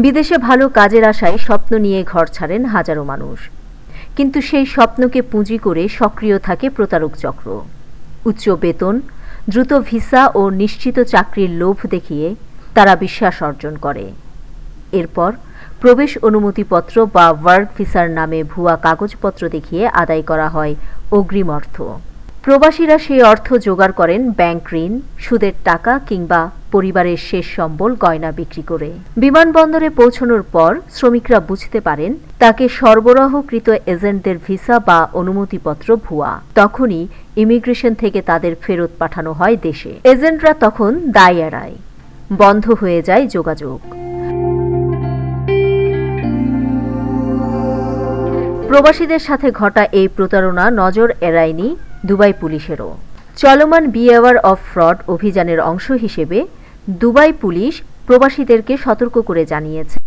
বিদেশে ভালো কাজের আশায় স্বপ্ন নিয়ে ঘর ছাড়েন হাজারো মানুষ, কিন্তু সেই স্বপ্নকে পুঁজি করে সক্রিয় থাকে প্রতারক চক্র। উচ্চ বেতন, দ্রুত ভিসা ও নিশ্চিত চাকরির লোভ দেখিয়ে তারা বিশ্বাস অর্জন করে। এরপর প্রবেশ অনুমতিপত্র বা ওয়ার্ক ভিসার নামে ভুয়া কাগজপত্র দেখিয়ে আদায় করা হয় অগ্রিম অর্থ। প্রবাসীরা সেই অর্থ জোগাড় করেন ব্যাংক ঋণ, সুদের টাকা কিংবা পরিবারের শেষ সম্বল গয়না বিক্রি করে। বিমানবন্দরে পৌঁছানোর পর শ্রমিকরা বুঝতে পারেন তাকে সরবরাহকৃত এজেন্টদের ভিসা বা অনুমতিপত্র ভুয়া। তখনই ইমিগ্রেশন থেকে তাদের ফেরত পাঠানো হয় দেশে। এজেন্টরা তখন দায় এড়ায়, বন্ধ হয়ে যায় যোগাযোগ। প্রবাসীদের সাথে ঘটা এই প্রতারণা নজর এড়ায়নি দুবাই পুলিশেরও। চলমান বি অ্যাওয়ার অফ ফ্রড অভিযানের অংশ হিসেবে দুবাই পুলিশ প্রবাসীদেরকে সতর্ক করে জানিয়েছে,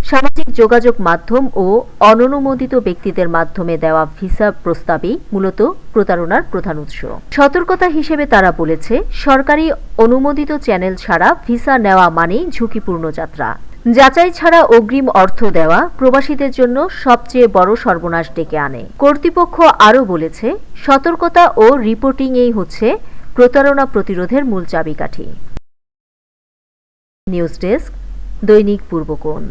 সামাজিক যোগাযোগ মাধ্যম ও অননুমোদিত ব্যক্তিদের মাধ্যমে দেওয়া ভিসা প্রস্তাবই মূলত প্রতারণার প্রধান উৎস। সতর্কতা হিসেবে তারা বলেছে, সরকারি অনুমোদিত চ্যানেল ছাড়া ভিসা নেওয়া মানেই ঝুঁকিপূর্ণ যাত্রা। যাচাই ছাড়া অগ্রিম অর্থ দেওয়া প্রবাসীদের জন্য সবচেয়ে বড় সর্বনাশ ডেকে আনে। কর্তৃপক্ষ আরও বলেছে, সতর্কতা ও রিপোর্টিংই হচ্ছে প্রতারণা প্রতিরোধের মূল চাবিকাঠি। নিউজ ডেস্ক, দৈনিক পূর্বকোণ।